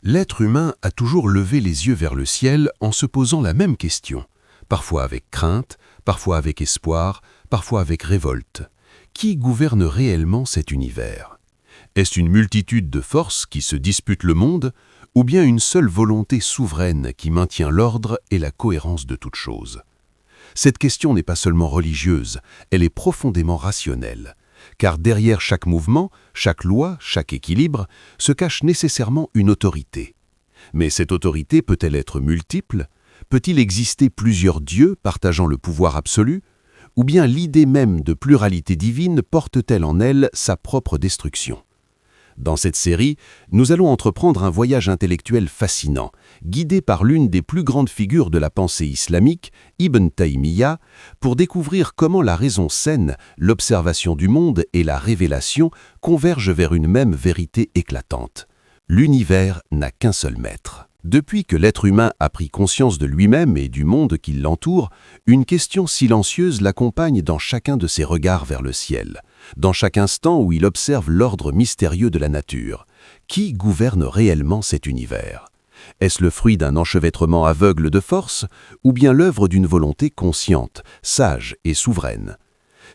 L'être humain a toujours levé les yeux vers le ciel en se posant la même question, parfois avec crainte, parfois avec espoir, parfois avec révolte. Qui gouverne réellement cet univers? Est-ce une multitude de forces qui se disputent le monde, ou bien une seule volonté souveraine qui maintient l'ordre et la cohérence de toute chose? Cette question n'est pas seulement religieuse, elle est profondément rationnelle. Car derrière chaque mouvement, chaque loi, chaque équilibre, se cache nécessairement une autorité. Mais cette autorité peut-elle être multiple? Peut-il exister plusieurs dieux partageant le pouvoir absolu? Ou bien l'idée même de pluralité divine porte-t-elle en elle sa propre destruction? Dans cette série, nous allons entreprendre un voyage intellectuel fascinant, guidé par l'une des plus grandes figures de la pensée islamique, Ibn Taymiyya, pour découvrir comment la raison saine, l'observation du monde et la révélation convergent vers une même vérité éclatante. L'univers n'a qu'un seul maître. Depuis que l'être humain a pris conscience de lui-même et du monde qui l'entoure, une question silencieuse l'accompagne dans chacun de ses regards vers le ciel, dans chaque instant où il observe l'ordre mystérieux de la nature. Qui gouverne réellement cet univers? Est-ce le fruit d'un enchevêtrement aveugle de force, ou bien l'œuvre d'une volonté consciente, sage et souveraine?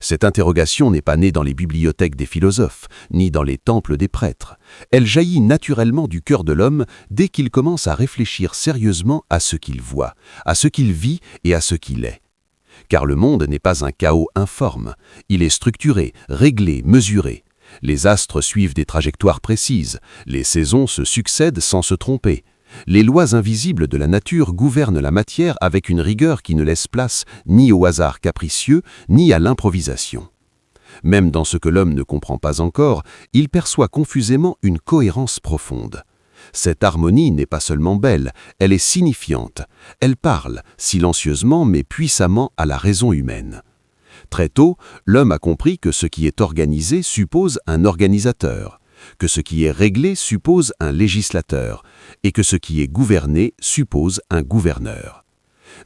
Cette interrogation n'est pas née dans les bibliothèques des philosophes, ni dans les temples des prêtres. Elle jaillit naturellement du cœur de l'homme dès qu'il commence à réfléchir sérieusement à ce qu'il voit, à ce qu'il vit et à ce qu'il est. Car le monde n'est pas un chaos informe, il est structuré, réglé, mesuré. Les astres suivent des trajectoires précises, les saisons se succèdent sans se tromper. Les lois invisibles de la nature gouvernent la matière avec une rigueur qui ne laisse place ni au hasard capricieux, ni à l'improvisation. Même dans ce que l'homme ne comprend pas encore, il perçoit confusément une cohérence profonde. Cette harmonie n'est pas seulement belle, elle est signifiante. Elle parle, silencieusement mais puissamment, à la raison humaine. Très tôt, l'homme a compris que ce qui est organisé suppose un organisateur, que ce qui est réglé suppose un législateur, et que ce qui est gouverné suppose un gouverneur.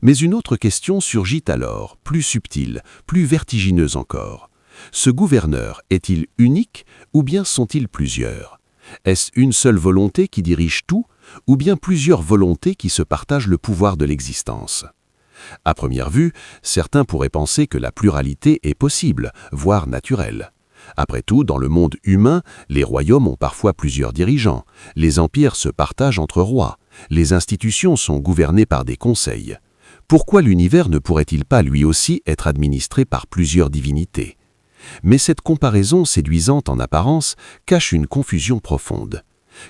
Mais une autre question surgit alors, plus subtile, plus vertigineuse encore. Ce gouverneur est-il unique, ou bien sont-ils plusieurs? Est-ce une seule volonté qui dirige tout, ou bien plusieurs volontés qui se partagent le pouvoir de l'existence? À première vue, certains pourraient penser que la pluralité est possible, voire naturelle. Après tout, dans le monde humain, les royaumes ont parfois plusieurs dirigeants, les empires se partagent entre rois, les institutions sont gouvernées par des conseils. Pourquoi l'univers ne pourrait-il pas lui aussi être administré par plusieurs divinités? Mais cette comparaison séduisante en apparence cache une confusion profonde.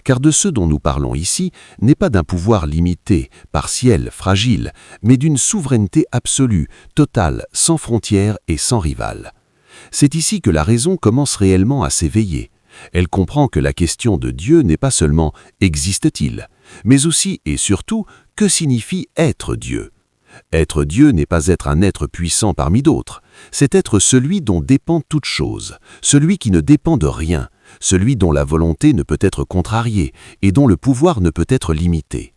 Car de ce dont nous parlons ici n'est pas d'un pouvoir limité, partiel, fragile, mais d'une souveraineté absolue, totale, sans frontières et sans rival. C'est ici que la raison commence réellement à s'éveiller. Elle comprend que la question de Dieu n'est pas seulement « existe-t-il ?», mais aussi et surtout « que signifie être Dieu ?» Être Dieu n'est pas être un être puissant parmi d'autres, c'est être celui dont dépend toute chose, celui qui ne dépend de rien, celui dont la volonté ne peut être contrariée et dont le pouvoir ne peut être limité.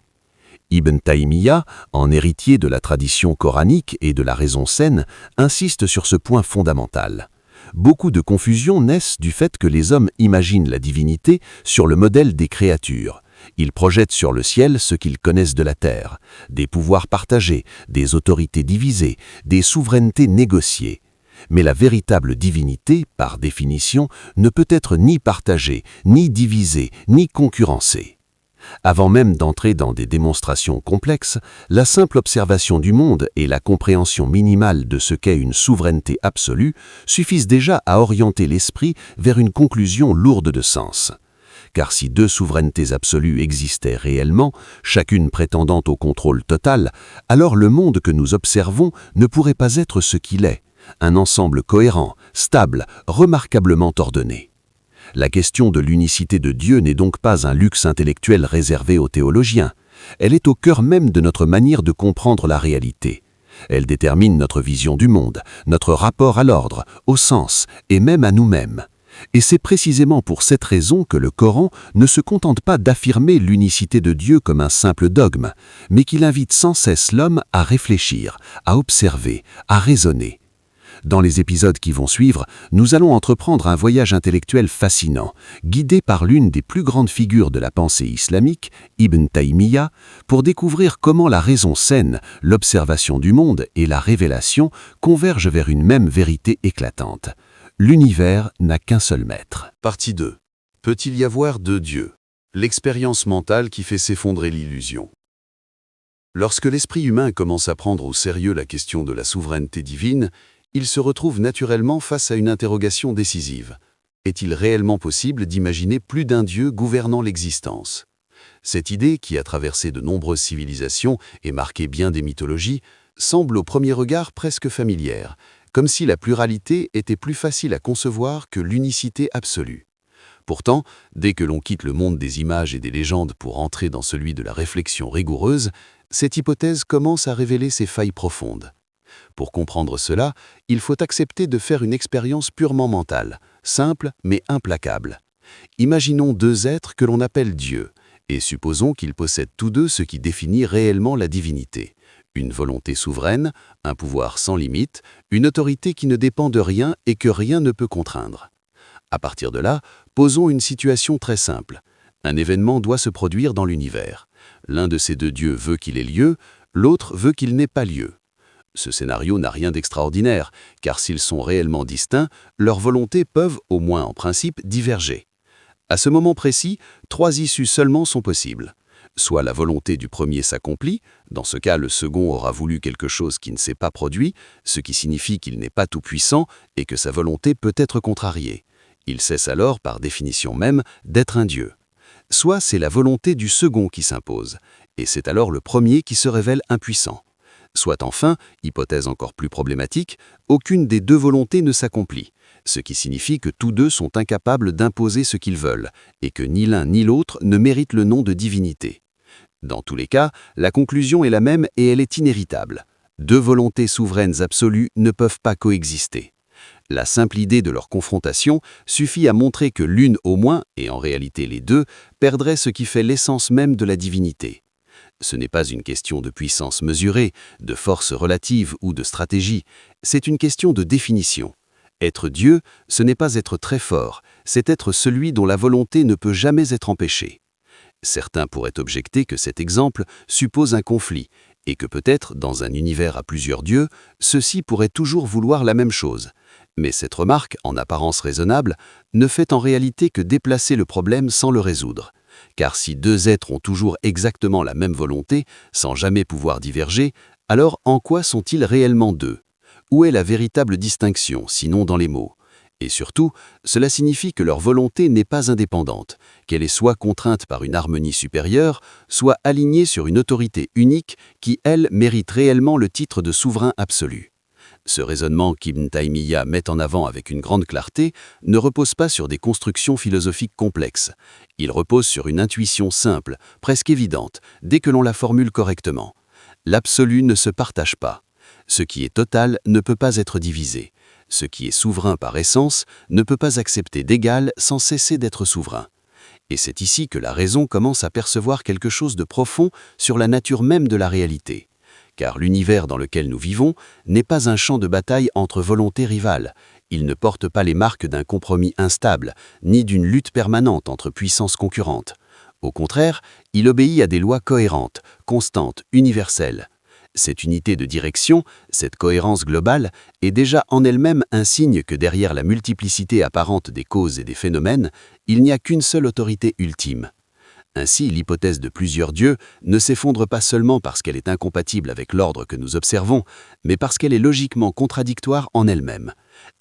Ibn Taymiyya, en héritier de la tradition coranique et de la raison saine, insiste sur ce point fondamental. Beaucoup de confusions naissent du fait que les hommes imaginent la divinité sur le modèle des créatures. Ils projettent sur le ciel ce qu'ils connaissent de la terre, des pouvoirs partagés, des autorités divisées, des souverainetés négociées. Mais la véritable divinité, par définition, ne peut être ni partagée, ni divisée, ni concurrencée. Avant même d'entrer dans des démonstrations complexes, la simple observation du monde et la compréhension minimale de ce qu'est une souveraineté absolue suffisent déjà à orienter l'esprit vers une conclusion lourde de sens. Car si deux souverainetés absolues existaient réellement, chacune prétendant au contrôle total, alors le monde que nous observons ne pourrait pas être ce qu'il est, un ensemble cohérent, stable, remarquablement ordonné. La question de l'unicité de Dieu n'est donc pas un luxe intellectuel réservé aux théologiens. Elle est au cœur même de notre manière de comprendre la réalité. Elle détermine notre vision du monde, notre rapport à l'ordre, au sens et même à nous-mêmes. Et c'est précisément pour cette raison que le Coran ne se contente pas d'affirmer l'unicité de Dieu comme un simple dogme, mais qu'il invite sans cesse l'homme à réfléchir, à observer, à raisonner. Dans les épisodes qui vont suivre, nous allons entreprendre un voyage intellectuel fascinant, guidé par l'une des plus grandes figures de la pensée islamique, Ibn Taymiyya, pour découvrir comment la raison saine, l'observation du monde et la révélation convergent vers une même vérité éclatante. L'univers n'a qu'un seul maître. Partie 2. Peut-il y avoir deux dieux? L'expérience mentale qui fait s'effondrer l'illusion. Lorsque l'esprit humain commence à prendre au sérieux la question de la souveraineté divine, il se retrouve naturellement face à une interrogation décisive. Est-il réellement possible d'imaginer plus d'un Dieu gouvernant l'existence? Cette idée, qui a traversé de nombreuses civilisations et marqué bien des mythologies, semble au premier regard presque familière, comme si la pluralité était plus facile à concevoir que l'unicité absolue. Pourtant, dès que l'on quitte le monde des images et des légendes pour entrer dans celui de la réflexion rigoureuse, cette hypothèse commence à révéler ses failles profondes. Pour comprendre cela, il faut accepter de faire une expérience purement mentale, simple mais implacable. Imaginons deux êtres que l'on appelle Dieu, et supposons qu'ils possèdent tous deux ce qui définit réellement la divinité. Une volonté souveraine, un pouvoir sans limite, une autorité qui ne dépend de rien et que rien ne peut contraindre. À partir de là, posons une situation très simple. Un événement doit se produire dans l'univers. L'un de ces deux dieux veut qu'il ait lieu, l'autre veut qu'il n'ait pas lieu. Ce scénario n'a rien d'extraordinaire, car s'ils sont réellement distincts, leurs volontés peuvent, au moins en principe, diverger. À ce moment précis, trois issues seulement sont possibles. Soit la volonté du premier s'accomplit, dans ce cas le second aura voulu quelque chose qui ne s'est pas produit, ce qui signifie qu'il n'est pas tout-puissant et que sa volonté peut être contrariée. Il cesse alors, par définition même, d'être un dieu. Soit c'est la volonté du second qui s'impose, et c'est alors le premier qui se révèle impuissant. Soit enfin, hypothèse encore plus problématique, aucune des deux volontés ne s'accomplit, ce qui signifie que tous deux sont incapables d'imposer ce qu'ils veulent, et que ni l'un ni l'autre ne méritent le nom de divinité. Dans tous les cas, la conclusion est la même et elle est inévitable. Deux volontés souveraines absolues ne peuvent pas coexister. La simple idée de leur confrontation suffit à montrer que l'une au moins, et en réalité les deux, perdrait ce qui fait l'essence même de la divinité. Ce n'est pas une question de puissance mesurée, de force relative ou de stratégie, c'est une question de définition. Être Dieu, ce n'est pas être très fort, c'est être celui dont la volonté ne peut jamais être empêchée. Certains pourraient objecter que cet exemple suppose un conflit, et que peut-être, dans un univers à plusieurs dieux, ceux-ci pourraient toujours vouloir la même chose. Mais cette remarque, en apparence raisonnable, ne fait en réalité que déplacer le problème sans le résoudre. Car si deux êtres ont toujours exactement la même volonté, sans jamais pouvoir diverger, alors en quoi sont-ils réellement deux? Où est la véritable distinction, sinon dans les mots? Et surtout, cela signifie que leur volonté n'est pas indépendante, qu'elle est soit contrainte par une harmonie supérieure, soit alignée sur une autorité unique qui, elle, mérite réellement le titre de souverain absolu. Ce raisonnement qu'Ibn Taymiyya met en avant avec une grande clarté ne repose pas sur des constructions philosophiques complexes. Il repose sur une intuition simple, presque évidente, dès que l'on la formule correctement. L'absolu ne se partage pas. Ce qui est total ne peut pas être divisé. Ce qui est souverain par essence ne peut pas accepter d'égal sans cesser d'être souverain. Et c'est ici que la raison commence à percevoir quelque chose de profond sur la nature même de la réalité. Car l'univers dans lequel nous vivons n'est pas un champ de bataille entre volontés rivales. Il ne porte pas les marques d'un compromis instable, ni d'une lutte permanente entre puissances concurrentes. Au contraire, il obéit à des lois cohérentes, constantes, universelles. Cette unité de direction, cette cohérence globale, est déjà en elle-même un signe que derrière la multiplicité apparente des causes et des phénomènes, il n'y a qu'une seule autorité ultime. Ainsi, l'hypothèse de plusieurs dieux ne s'effondre pas seulement parce qu'elle est incompatible avec l'ordre que nous observons, mais parce qu'elle est logiquement contradictoire en elle-même.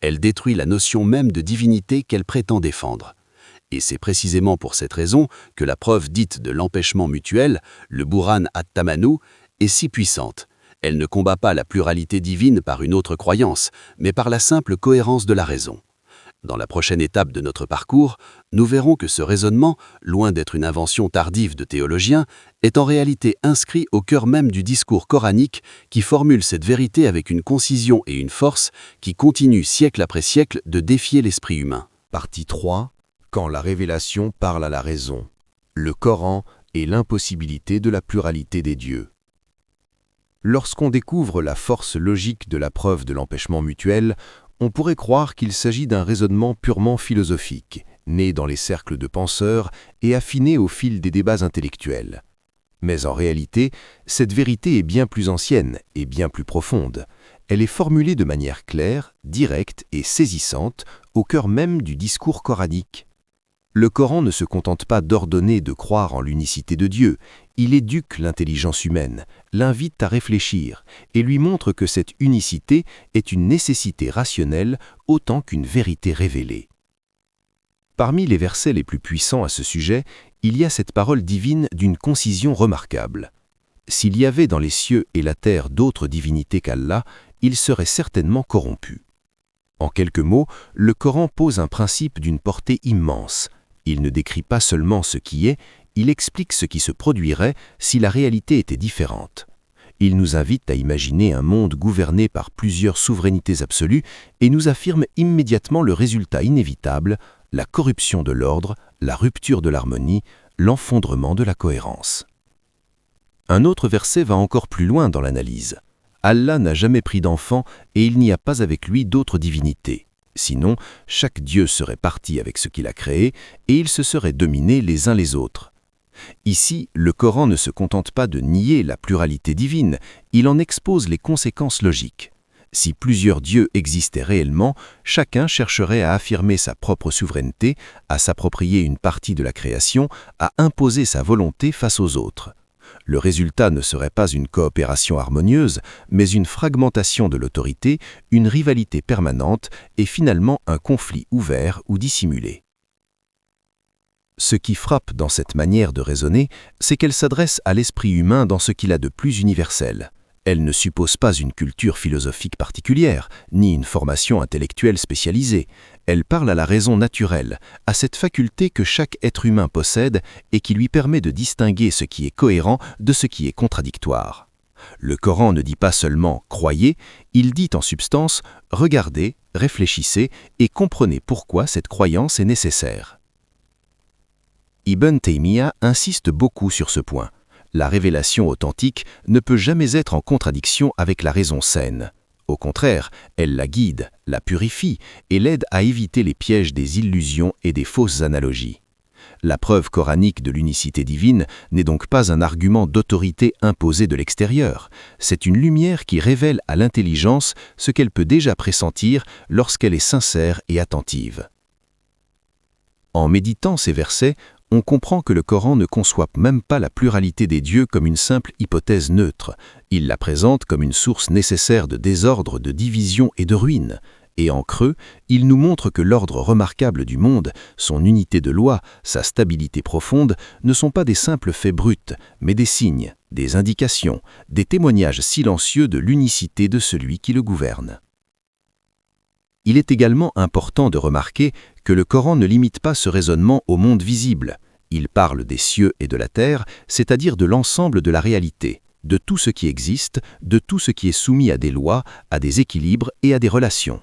Elle détruit la notion même de divinité qu'elle prétend défendre. Et c'est précisément pour cette raison que la preuve dite de l'empêchement mutuel, le Burhan at-Tamanu, est si puissante. Elle ne combat pas la pluralité divine par une autre croyance, mais par la simple cohérence de la raison. Dans la prochaine étape de notre parcours, nous verrons que ce raisonnement, loin d'être une invention tardive de théologiens, est en réalité inscrit au cœur même du discours coranique qui formule cette vérité avec une concision et une force qui continuent siècle après siècle de défier l'esprit humain. Partie 3. Quand la révélation parle à la raison. Le Coran et l'impossibilité de la pluralité des dieux. Lorsqu'on découvre la force logique de la preuve de l'empêchement mutuel, on pourrait croire qu'il s'agit d'un raisonnement purement philosophique, né dans les cercles de penseurs et affiné au fil des débats intellectuels. Mais en réalité, cette vérité est bien plus ancienne et bien plus profonde. Elle est formulée de manière claire, directe et saisissante au cœur même du discours coranique. Le Coran ne se contente pas d'ordonner de croire en l'unicité de Dieu, il éduque l'intelligence humaine, l'invite à réfléchir et lui montre que cette unicité est une nécessité rationnelle autant qu'une vérité révélée. Parmi les versets les plus puissants à ce sujet, il y a cette parole divine d'une concision remarquable. S'il y avait dans les cieux et la terre d'autres divinités qu'Allah, ils seraient certainement corrompus. En quelques mots, le Coran pose un principe d'une portée immense. Il ne décrit pas seulement ce qui est, il explique ce qui se produirait si la réalité était différente. Il nous invite à imaginer un monde gouverné par plusieurs souverainetés absolues et nous affirme immédiatement le résultat inévitable, la corruption de l'ordre, la rupture de l'harmonie, l'enfondrement de la cohérence. Un autre verset va encore plus loin dans l'analyse. Allah n'a jamais pris d'enfant et il n'y a pas avec lui d'autres divinités. Sinon, chaque dieu serait parti avec ce qu'il a créé et ils se seraient dominés les uns les autres. Ici, le Coran ne se contente pas de nier la pluralité divine, il en expose les conséquences logiques. Si plusieurs dieux existaient réellement, chacun chercherait à affirmer sa propre souveraineté, à s'approprier une partie de la création, à imposer sa volonté face aux autres. Le résultat ne serait pas une coopération harmonieuse, mais une fragmentation de l'autorité, une rivalité permanente et finalement un conflit ouvert ou dissimulé. Ce qui frappe dans cette manière de raisonner, c'est qu'elle s'adresse à l'esprit humain dans ce qu'il a de plus universel. Elle ne suppose pas une culture philosophique particulière, ni une formation intellectuelle spécialisée. Elle parle à la raison naturelle, à cette faculté que chaque être humain possède et qui lui permet de distinguer ce qui est cohérent de ce qui est contradictoire. Le Coran ne dit pas seulement « croyez », il dit en substance « regardez, réfléchissez et comprenez pourquoi cette croyance est nécessaire ». Ibn Taymiyyah insiste beaucoup sur ce point. La révélation authentique ne peut jamais être en contradiction avec la raison saine. Au contraire, elle la guide, la purifie et l'aide à éviter les pièges des illusions et des fausses analogies. La preuve coranique de l'unicité divine n'est donc pas un argument d'autorité imposé de l'extérieur. C'est une lumière qui révèle à l'intelligence ce qu'elle peut déjà pressentir lorsqu'elle est sincère et attentive. En méditant ces versets, on comprend que le Coran ne conçoit même pas la pluralité des dieux comme une simple hypothèse neutre. Il la présente comme une source nécessaire de désordre, de division et de ruine. Et en creux, il nous montre que l'ordre remarquable du monde, son unité de loi, sa stabilité profonde, ne sont pas des simples faits bruts, mais des signes, des indications, des témoignages silencieux de l'unicité de celui qui le gouverne. Il est également important de remarquer que le Coran ne limite pas ce raisonnement au monde visible. Il parle des cieux et de la terre, c'est-à-dire de l'ensemble de la réalité, de tout ce qui existe, de tout ce qui est soumis à des lois, à des équilibres et à des relations.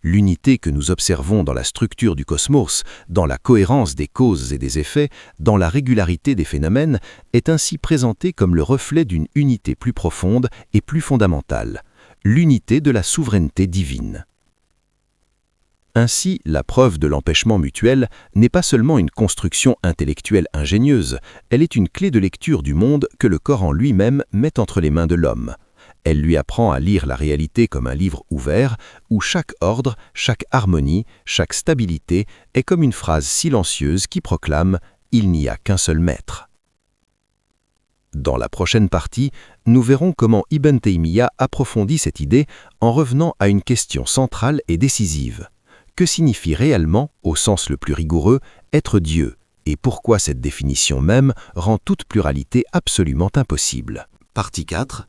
L'unité que nous observons dans la structure du cosmos, dans la cohérence des causes et des effets, dans la régularité des phénomènes, est ainsi présentée comme le reflet d'une unité plus profonde et plus fondamentale, l'unité de la souveraineté divine. Ainsi, la preuve de l'empêchement mutuel n'est pas seulement une construction intellectuelle ingénieuse, elle est une clé de lecture du monde que le Coran lui-même met entre les mains de l'homme. Elle lui apprend à lire la réalité comme un livre ouvert, où chaque ordre, chaque harmonie, chaque stabilité est comme une phrase silencieuse qui proclame « Il n'y a qu'un seul maître ». Dans la prochaine partie, nous verrons comment Ibn Taymiyyah approfondit cette idée en revenant à une question centrale et décisive. Que signifie réellement, au sens le plus rigoureux, être Dieu, et pourquoi cette définition même rend toute pluralité absolument impossible. Partie 4.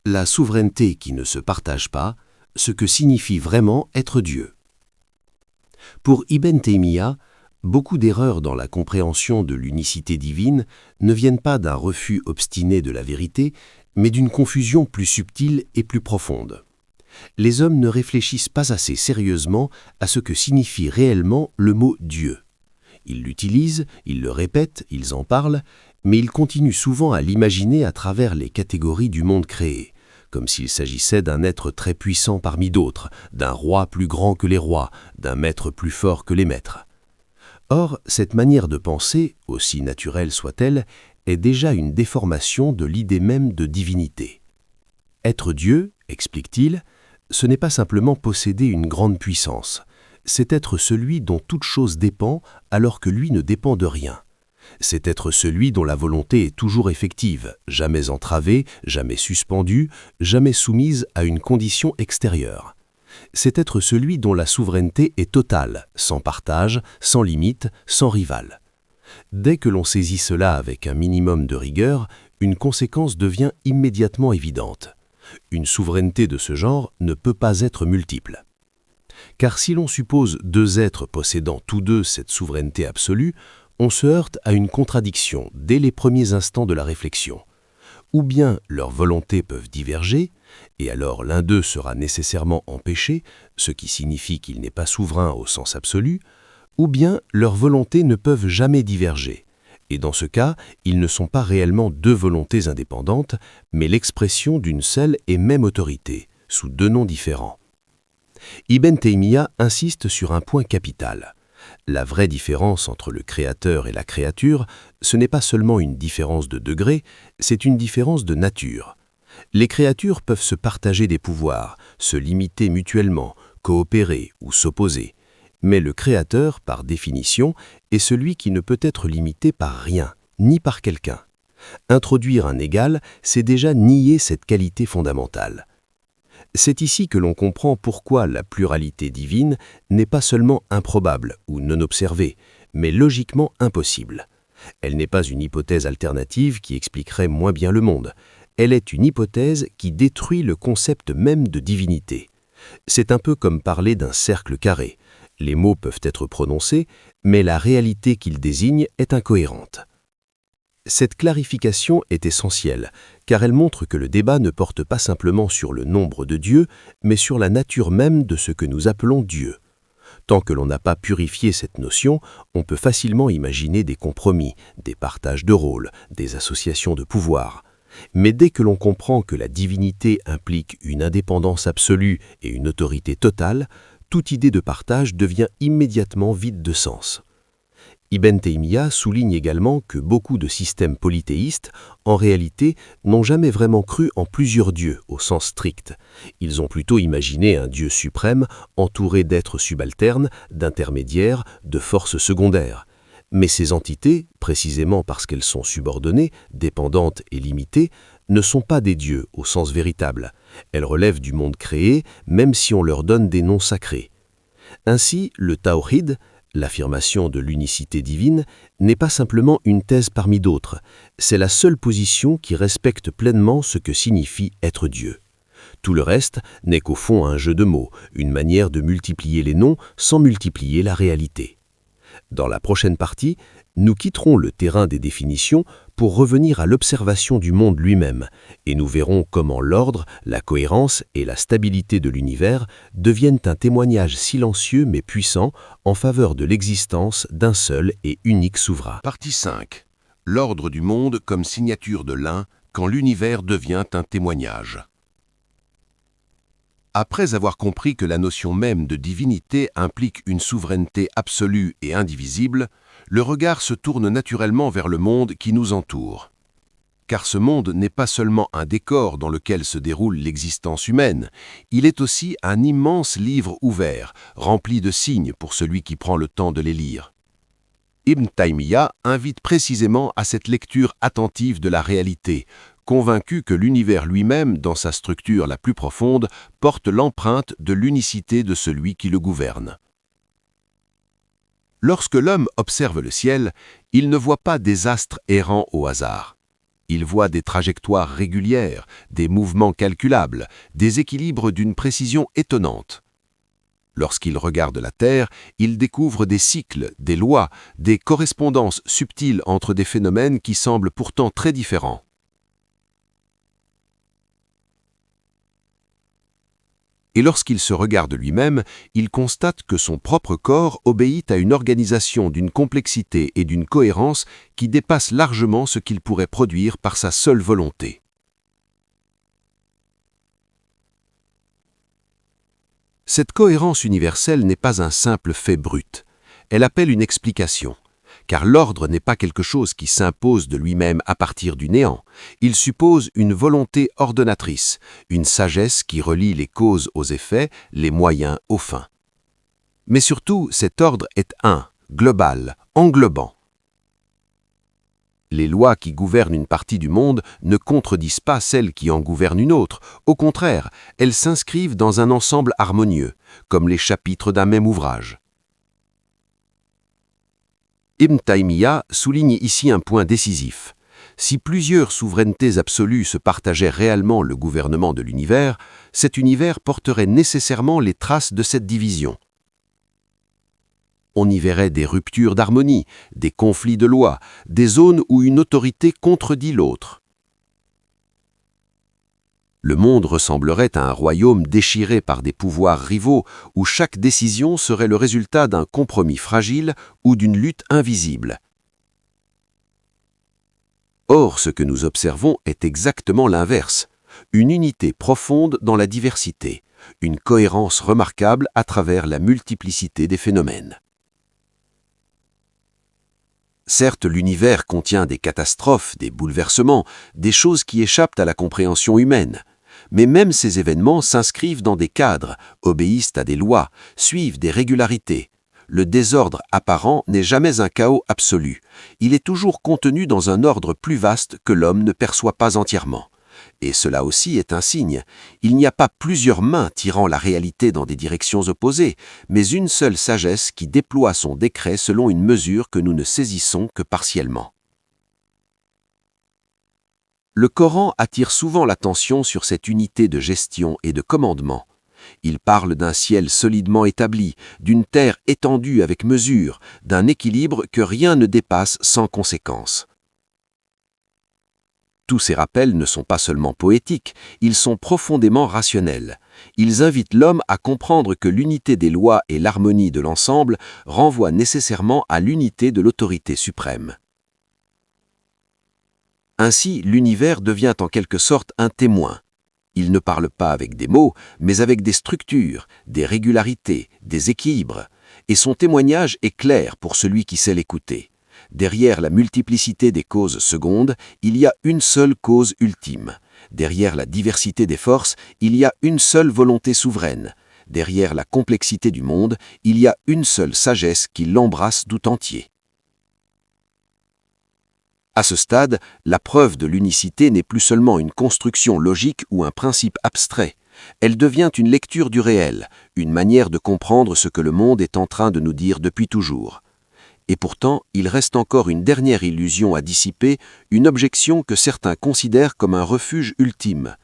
La souveraineté qui ne se partage pas, ce que signifie vraiment être Dieu. Pour Ibn Taymiyyah, beaucoup d'erreurs dans la compréhension de l'unicité divine ne viennent pas d'un refus obstiné de la vérité, mais d'une confusion plus subtile et plus profonde. Les hommes ne réfléchissent pas assez sérieusement à ce que signifie réellement le mot « Dieu ». Ils l'utilisent, ils le répètent, ils en parlent, mais ils continuent souvent à l'imaginer à travers les catégories du monde créé, comme s'il s'agissait d'un être très puissant parmi d'autres, d'un roi plus grand que les rois, d'un maître plus fort que les maîtres. Or, cette manière de penser, aussi naturelle soit-elle, est déjà une déformation de l'idée même de divinité. Être Dieu, explique-t-il, ce n'est pas simplement posséder une grande puissance, c'est être celui dont toute chose dépend alors que lui ne dépend de rien. C'est être celui dont la volonté est toujours effective, jamais entravée, jamais suspendue, jamais soumise à une condition extérieure. C'est être celui dont la souveraineté est totale, sans partage, sans limite, sans rival. Dès que l'on saisit cela avec un minimum de rigueur, une conséquence devient immédiatement évidente. Une souveraineté de ce genre ne peut pas être multiple. Car si l'on suppose deux êtres possédant tous deux cette souveraineté absolue, on se heurte à une contradiction dès les premiers instants de la réflexion. Ou bien leurs volontés peuvent diverger, et alors l'un d'eux sera nécessairement empêché, ce qui signifie qu'il n'est pas souverain au sens absolu, ou bien leurs volontés ne peuvent jamais diverger, et dans ce cas, ils ne sont pas réellement deux volontés indépendantes, mais l'expression d'une seule et même autorité, sous deux noms différents. Ibn Taymiyya insiste sur un point capital. La vraie différence entre le créateur et la créature, ce n'est pas seulement une différence de degré, c'est une différence de nature. Les créatures peuvent se partager des pouvoirs, se limiter mutuellement, coopérer ou s'opposer. Mais le créateur, par définition, est celui qui ne peut être limité par rien, ni par quelqu'un. Introduire un égal, c'est déjà nier cette qualité fondamentale. C'est ici que l'on comprend pourquoi la pluralité divine n'est pas seulement improbable ou non observée, mais logiquement impossible. Elle n'est pas une hypothèse alternative qui expliquerait moins bien le monde. Elle est une hypothèse qui détruit le concept même de divinité. C'est un peu comme parler d'un cercle carré. Les mots peuvent être prononcés, mais la réalité qu'ils désignent est incohérente. Cette clarification est essentielle, car elle montre que le débat ne porte pas simplement sur le nombre de dieux, mais sur la nature même de ce que nous appelons Dieu. Tant que l'on n'a pas purifié cette notion, on peut facilement imaginer des compromis, des partages de rôles, des associations de pouvoir. Mais dès que l'on comprend que la divinité implique une indépendance absolue et une autorité totale, toute idée de partage devient immédiatement vide de sens. Ibn Taymiyya souligne également que beaucoup de systèmes polythéistes, en réalité, n'ont jamais vraiment cru en plusieurs dieux au sens strict. Ils ont plutôt imaginé un dieu suprême entouré d'êtres subalternes, d'intermédiaires, de forces secondaires. Mais ces entités, précisément parce qu'elles sont subordonnées, dépendantes et limitées, ne sont pas des dieux au sens véritable. Elles relèvent du monde créé, même si on leur donne des noms sacrés. Ainsi, le tawhid, l'affirmation de l'unicité divine, n'est pas simplement une thèse parmi d'autres, c'est la seule position qui respecte pleinement ce que signifie être Dieu. Tout le reste n'est qu'au fond un jeu de mots, une manière de multiplier les noms sans multiplier la réalité. Dans la prochaine partie, nous quitterons le terrain des définitions pour revenir à l'observation du monde lui-même, et nous verrons comment l'ordre, la cohérence et la stabilité de l'univers deviennent un témoignage silencieux mais puissant en faveur de l'existence d'un seul et unique souverain. Partie 5. L'ordre du monde comme signature de l'un quand l'univers devient un témoignage. Après avoir compris que la notion même de divinité implique une souveraineté absolue et indivisible, le regard se tourne naturellement vers le monde qui nous entoure. Car ce monde n'est pas seulement un décor dans lequel se déroule l'existence humaine, il est aussi un immense livre ouvert, rempli de signes pour celui qui prend le temps de les lire. Ibn Taymiyya invite précisément à cette lecture attentive de la réalité, convaincu que l'univers lui-même, dans sa structure la plus profonde, porte l'empreinte de l'unicité de celui qui le gouverne. Lorsque l'homme observe le ciel, il ne voit pas des astres errants au hasard. Il voit des trajectoires régulières, des mouvements calculables, des équilibres d'une précision étonnante. Lorsqu'il regarde la Terre, il découvre des cycles, des lois, des correspondances subtiles entre des phénomènes qui semblent pourtant très différents. Et lorsqu'il se regarde lui-même, il constate que son propre corps obéit à une organisation d'une complexité et d'une cohérence qui dépassent largement ce qu'il pourrait produire par sa seule volonté. Cette cohérence universelle n'est pas un simple fait brut. Elle appelle une explication. Car l'ordre n'est pas quelque chose qui s'impose de lui-même à partir du néant. Il suppose une volonté ordonnatrice, une sagesse qui relie les causes aux effets, les moyens aux fins. Mais surtout, cet ordre est un, global, englobant. Les lois qui gouvernent une partie du monde ne contredisent pas celles qui en gouvernent une autre. Au contraire, elles s'inscrivent dans un ensemble harmonieux, comme les chapitres d'un même ouvrage. Ibn Taymiyya souligne ici un point décisif. Si plusieurs souverainetés absolues se partageaient réellement le gouvernement de l'univers, cet univers porterait nécessairement les traces de cette division. On y verrait des ruptures d'harmonie, des conflits de lois, des zones où une autorité contredit l'autre. Le monde ressemblerait à un royaume déchiré par des pouvoirs rivaux où chaque décision serait le résultat d'un compromis fragile ou d'une lutte invisible. Or, ce que nous observons est exactement l'inverse, une unité profonde dans la diversité, une cohérence remarquable à travers la multiplicité des phénomènes. Certes, l'univers contient des catastrophes, des bouleversements, des choses qui échappent à la compréhension humaine. Mais même ces événements s'inscrivent dans des cadres, obéissent à des lois, suivent des régularités. Le désordre apparent n'est jamais un chaos absolu. Il est toujours contenu dans un ordre plus vaste que l'homme ne perçoit pas entièrement. Et cela aussi est un signe. Il n'y a pas plusieurs mains tirant la réalité dans des directions opposées, mais une seule sagesse qui déploie son décret selon une mesure que nous ne saisissons que partiellement. Le Coran attire souvent l'attention sur cette unité de gestion et de commandement. Il parle d'un ciel solidement établi, d'une terre étendue avec mesure, d'un équilibre que rien ne dépasse sans conséquence. Tous ces rappels ne sont pas seulement poétiques, ils sont profondément rationnels. Ils invitent l'homme à comprendre que l'unité des lois et l'harmonie de l'ensemble renvoient nécessairement à l'unité de l'autorité suprême. Ainsi, l'univers devient en quelque sorte un témoin. Il ne parle pas avec des mots, mais avec des structures, des régularités, des équilibres, et son témoignage est clair pour celui qui sait l'écouter. Derrière la multiplicité des causes secondes, il y a une seule cause ultime. Derrière la diversité des forces, il y a une seule volonté souveraine. Derrière la complexité du monde, il y a une seule sagesse qui l'embrasse tout entier. À ce stade, la preuve de l'unicité n'est plus seulement une construction logique ou un principe abstrait. Elle devient une lecture du réel, une manière de comprendre ce que le monde est en train de nous dire depuis toujours. Et pourtant, il reste encore une dernière illusion à dissiper, une objection que certains considèrent comme un refuge ultime.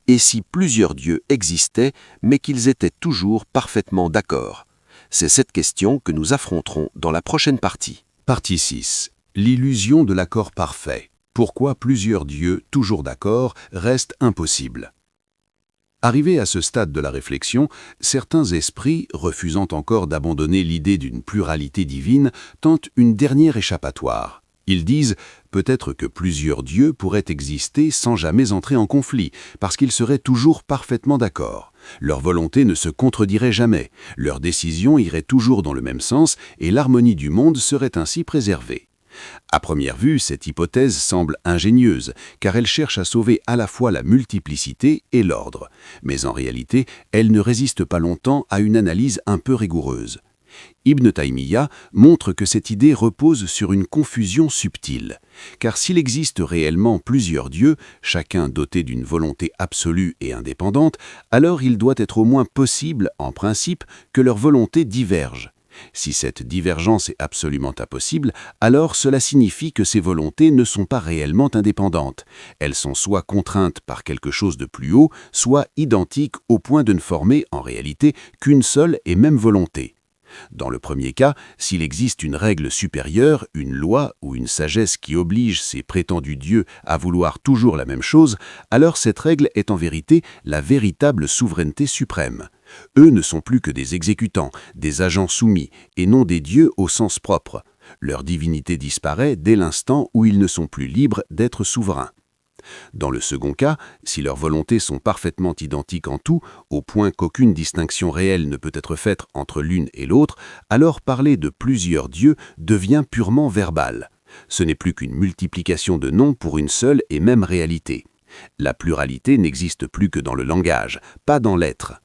Et si plusieurs dieux existaient, mais qu'ils étaient toujours parfaitement d'accord? C'est cette question que nous affronterons dans la prochaine partie. Partie 6. L'illusion de l'accord parfait. Pourquoi plusieurs dieux, toujours d'accord, restent impossibles? Arrivés à ce stade de la réflexion, certains esprits, refusant encore d'abandonner l'idée d'une pluralité divine, tentent une dernière échappatoire. Ils disent peut-être que plusieurs dieux pourraient exister sans jamais entrer en conflit, parce qu'ils seraient toujours parfaitement d'accord. Leur volonté ne se contredirait jamais, leurs décisions iraient toujours dans le même sens et l'harmonie du monde serait ainsi préservée. À première vue, cette hypothèse semble ingénieuse, car elle cherche à sauver à la fois la multiplicité et l'ordre. Mais en réalité, elle ne résiste pas longtemps à une analyse un peu rigoureuse. Ibn Taymiyya montre que cette idée repose sur une confusion subtile. Car s'il existe réellement plusieurs dieux, chacun doté d'une volonté absolue et indépendante, alors il doit être au moins possible, en principe, que leurs volontés divergent. Si cette divergence est absolument impossible, alors cela signifie que ces volontés ne sont pas réellement indépendantes. Elles sont soit contraintes par quelque chose de plus haut, soit identiques au point de ne former, en réalité, qu'une seule et même volonté. Dans le premier cas, s'il existe une règle supérieure, une loi ou une sagesse qui oblige ces prétendus dieux à vouloir toujours la même chose, alors cette règle est en vérité la véritable souveraineté suprême. Eux ne sont plus que des exécutants, des agents soumis, et non des dieux au sens propre. Leur divinité disparaît dès l'instant où ils ne sont plus libres d'être souverains. Dans le second cas, si leurs volontés sont parfaitement identiques en tout, au point qu'aucune distinction réelle ne peut être faite entre l'une et l'autre, alors parler de plusieurs dieux devient purement verbal. Ce n'est plus qu'une multiplication de noms pour une seule et même réalité. La pluralité n'existe plus que dans le langage, pas dans l'être.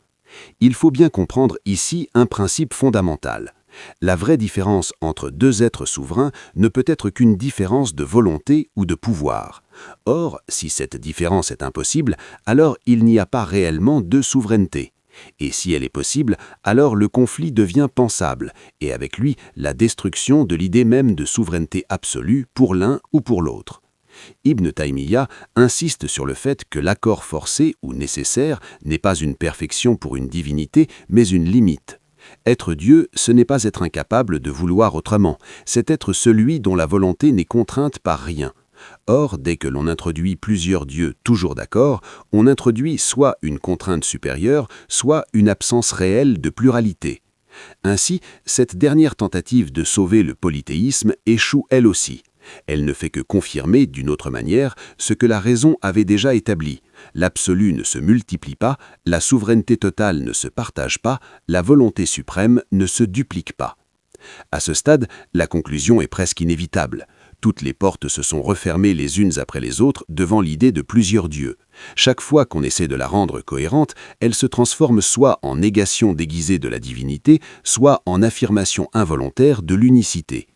Il faut bien comprendre ici un principe fondamental. La vraie différence entre deux êtres souverains ne peut être qu'une différence de volonté ou de pouvoir. Or, si cette différence est impossible, alors il n'y a pas réellement deux souverainetés. Et si elle est possible, alors le conflit devient pensable, et avec lui la destruction de l'idée même de souveraineté absolue pour l'un ou pour l'autre. Ibn Taymiyya insiste sur le fait que l'accord forcé ou nécessaire n'est pas une perfection pour une divinité, mais une limite. Être Dieu, ce n'est pas être incapable de vouloir autrement, c'est être celui dont la volonté n'est contrainte par rien. Or, dès que l'on introduit plusieurs dieux toujours d'accord, on introduit soit une contrainte supérieure, soit une absence réelle de pluralité. Ainsi, cette dernière tentative de sauver le polythéisme échoue elle aussi. Elle ne fait que confirmer, d'une autre manière, ce que la raison avait déjà établi. L'absolu ne se multiplie pas, la souveraineté totale ne se partage pas, la volonté suprême ne se duplique pas. À ce stade, la conclusion est presque inévitable. Toutes les portes se sont refermées les unes après les autres devant l'idée de plusieurs dieux. Chaque fois qu'on essaie de la rendre cohérente, elle se transforme soit en négation déguisée de la divinité, soit en affirmation involontaire de l'unicité.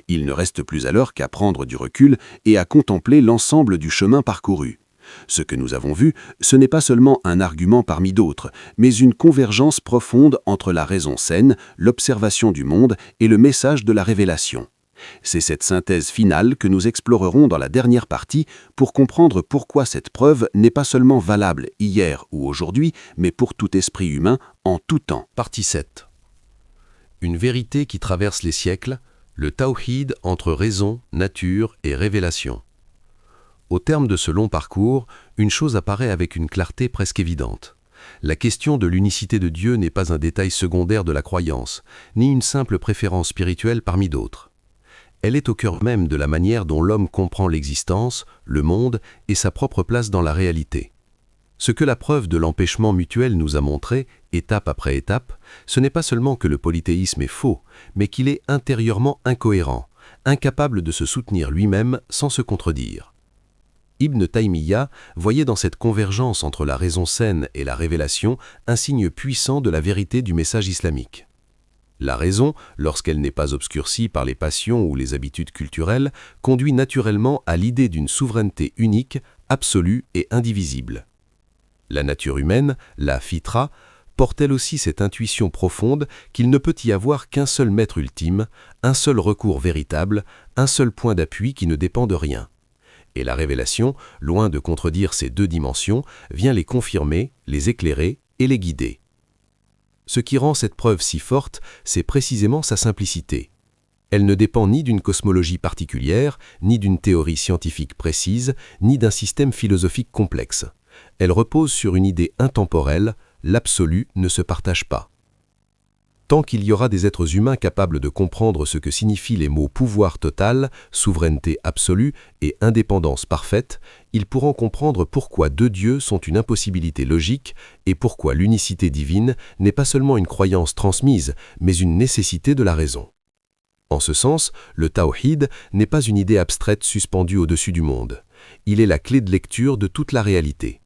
Il ne reste plus alors qu'à prendre du recul et à contempler l'ensemble du chemin parcouru. Ce que nous avons vu, ce n'est pas seulement un argument parmi d'autres, mais une convergence profonde entre la raison saine, l'observation du monde et le message de la révélation. C'est cette synthèse finale que nous explorerons dans la dernière partie pour comprendre pourquoi cette preuve n'est pas seulement valable hier ou aujourd'hui, mais pour tout esprit humain en tout temps. Partie 7. Une vérité qui traverse les siècles, le tawhid entre raison, nature et révélation. Au terme de ce long parcours, une chose apparaît avec une clarté presque évidente. La question de l'unicité de Dieu n'est pas un détail secondaire de la croyance, ni une simple préférence spirituelle parmi d'autres. Elle est au cœur même de la manière dont l'homme comprend l'existence, le monde et sa propre place dans la réalité. Ce que la preuve de l'empêchement mutuel nous a montré, étape après étape, ce n'est pas seulement que le polythéisme est faux, mais qu'il est intérieurement incohérent, incapable de se soutenir lui-même sans se contredire. Ibn Taymiyya voyait dans cette convergence entre la raison saine et la révélation un signe puissant de la vérité du message islamique. La raison, lorsqu'elle n'est pas obscurcie par les passions ou les habitudes culturelles, conduit naturellement à l'idée d'une souveraineté unique, absolue et indivisible. La nature humaine, la fitra, porte elle aussi cette intuition profonde qu'il ne peut y avoir qu'un seul maître ultime, un seul recours véritable, un seul point d'appui qui ne dépend de rien. Et la révélation, loin de contredire ces deux dimensions, vient les confirmer, les éclairer et les guider. Ce qui rend cette preuve si forte, c'est précisément sa simplicité. Elle ne dépend ni d'une cosmologie particulière, ni d'une théorie scientifique précise, ni d'un système philosophique complexe. Elle repose sur une idée intemporelle, l'absolu ne se partage pas. Tant qu'il y aura des êtres humains capables de comprendre ce que signifient les mots pouvoir total, souveraineté absolue et indépendance parfaite, ils pourront comprendre pourquoi deux dieux sont une impossibilité logique et pourquoi l'unicité divine n'est pas seulement une croyance transmise, mais une nécessité de la raison. En ce sens, le tawhid n'est pas une idée abstraite suspendue au-dessus du monde. Il est la clé de lecture de toute la réalité.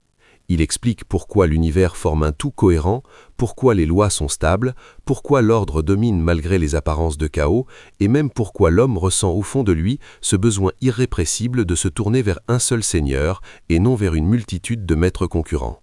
Il explique pourquoi l'univers forme un tout cohérent, pourquoi les lois sont stables, pourquoi l'ordre domine malgré les apparences de chaos, et même pourquoi l'homme ressent au fond de lui ce besoin irrépressible de se tourner vers un seul Seigneur et non vers une multitude de maîtres concurrents.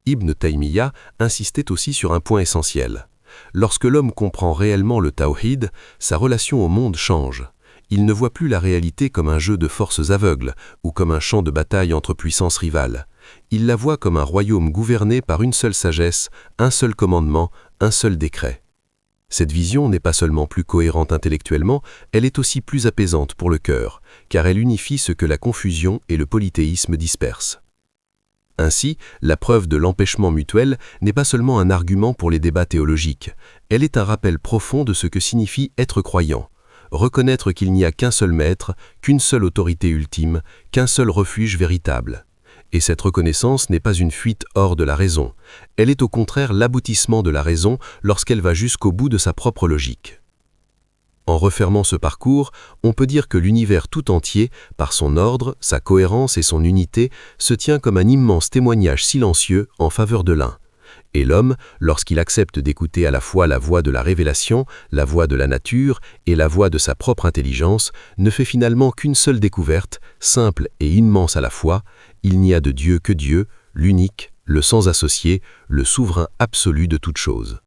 Ibn Taymiyya insistait aussi sur un point essentiel. Lorsque l'homme comprend réellement le tawhid, sa relation au monde change. Il ne voit plus la réalité comme un jeu de forces aveugles ou comme un champ de bataille entre puissances rivales. Il la voit comme un royaume gouverné par une seule sagesse, un seul commandement, un seul décret. Cette vision n'est pas seulement plus cohérente intellectuellement, elle est aussi plus apaisante pour le cœur, car elle unifie ce que la confusion et le polythéisme dispersent. Ainsi, la preuve de l'empêchement mutuel n'est pas seulement un argument pour les débats théologiques, elle est un rappel profond de ce que signifie être croyant. reconnaître qu'il n'y a qu'un seul maître, qu'une seule autorité ultime, qu'un seul refuge véritable. Et cette reconnaissance n'est pas une fuite hors de la raison, elle est au contraire l'aboutissement de la raison lorsqu'elle va jusqu'au bout de sa propre logique. En refermant ce parcours, on peut dire que l'univers tout entier, par son ordre, sa cohérence et son unité, se tient comme un immense témoignage silencieux en faveur de l'un. Et l'homme, lorsqu'il accepte d'écouter à la fois la voix de la révélation, la voix de la nature et la voix de sa propre intelligence, ne fait finalement qu'une seule découverte, simple et immense à la fois: il n'y a de Dieu que Dieu, l'unique, le sans associé, le souverain absolu de toutes choses.